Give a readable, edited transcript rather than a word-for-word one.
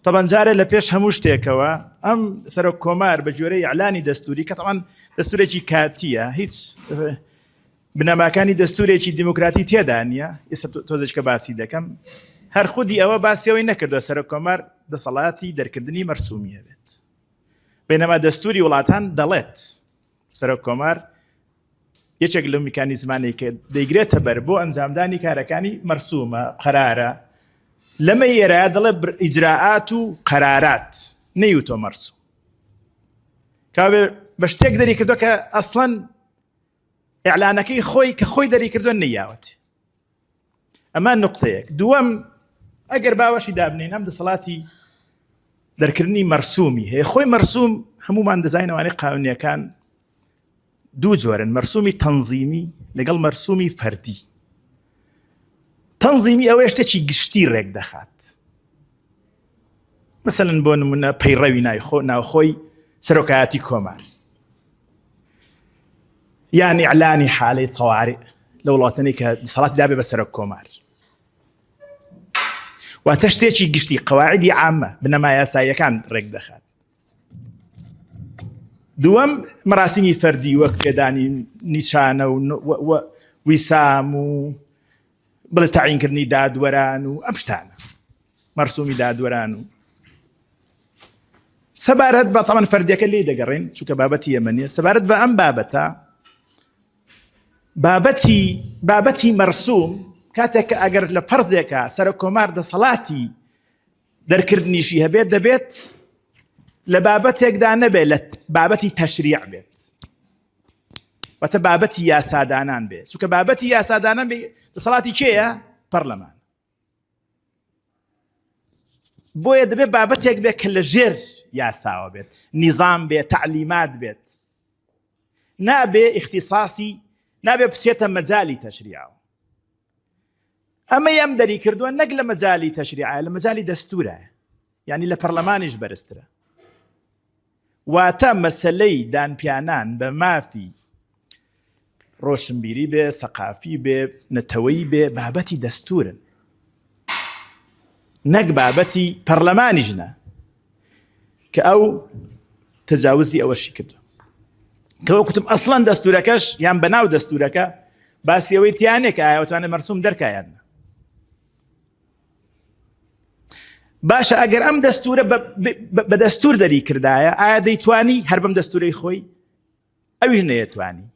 طبعا جارێ لە پێش هەموو شتێکەوە ئەم سەرۆک کۆمار بە جۆرەی ئەعلانی دەستوری کە طبعا دەستورێکی کاتیە هیچ بنەماکانی دەستورێکی دیموکراتی تێدا نییە ئێستا تۆزێک کە باسی دەکەم هەر خودی ئەوە باسیەوەی نەکردووە سەرۆک کۆمار دەسەڵاتی دەرکردنی مەرسومیە بێت بەینەما دەستوری وڵاتان دەڵێت سەرۆک کۆمار یەکێک لەو میکانیزمانەی کە دەیگرێتە بەر بۆ ئەنجامدانی کارەکانی مەرسومە قەرارە لەمە ئێرە دەڵێ ئیجراعات و قەرارات نەیوتۆ مەرسوم کابێ بە شتێک دەری کردووە کە ئەسڵەن ئیعلانەکەی خۆی کە خۆی دەری کردووە نەیاوەت ئەمە نقطەیەک دووەم ئەگەر باوەشی دابنین ئەم دەسەڵاتی دەرکردنی مەرسومی هەیە خۆی مەرسوم هەمومان دەزانینەوەی قانونیەکان دوو جۆرن مەرسومی تەنزیمی لەگەڵ مەرسومی فەردی تەنزیمی ئەوەیە شتێکی گشتی ڕێک دەخات مەسەلەن بۆ نمونە پەیڕەوی ناوخۆی سەرۆکایەتی کۆمار یان ئیعلانی حالەی تەواڕی لە وڵاتانەی کە دەسەڵاتی دابێ بە سەرۆک کۆمار واتە شتێکی گشتی قەواعیدی عامە بنەما یاساییەکان ڕێک دەخات دووەم مەراسیمی فەردی وەک پێدانی نیشانە و ویسام و بڵێ تەعیینکردنی دادوەران و ئەم شتانە مەرسومی دادوەران و سەبارەت بە تەمان فەردیەکە لێ دەگەڕێن چونکە بابەتی ئێمە نییە سەبارەت بە ئەم بابەتە بابەتی مەرسوم کاتێک کە ئەگەر لە فەرزێکە سەرۆک کۆمار دەسەڵاتی دەرکردنیشی هەبێت دەبێت لە بابەتێکدا نەبێت لە بابەتی تەشریع بێت واتە بابەتی یاسادانان بێت چونکە بابەتی یاسادانان بێت دەسەڵاتی کێیە پەرلەمان بۆیە دەبێت بابەتێک بێت کە لە ژێر یاساوە بێت نیزام بێت تعلیمات بێت نابێ اختصاصی نابێ بچێتە مەجالی تەشریعەوە ئەمە ئەم دەری کردووە نەک لە مەجالی تەشریعە لە مەجالی دەستورە یعنی لە پەرلەمانیش بەرزترە واتە مەسەلەی دانپیانان بە مافی ڕۆشنبیری بێ سەقافی بێ نەتەوەیی بێ بابەتی دەستورن نەک بابەتی پەرلەمانیژنە کە ئەو تەجاوزی ئەوەشی کردو کە وەکوتم ئەسڵەن دەستورەکەش یان بەناو دەستورەکە باسی ئەوەی تیانێک ئایا ئەوتوانێت مەرسوم دەرکایانە باشە ئەگەر ئەم دەستورە بە دەستور دەری کردایە ئایا دەیتوانی هەر بەم دەستورەی خۆی ئەویش نەیەتوانی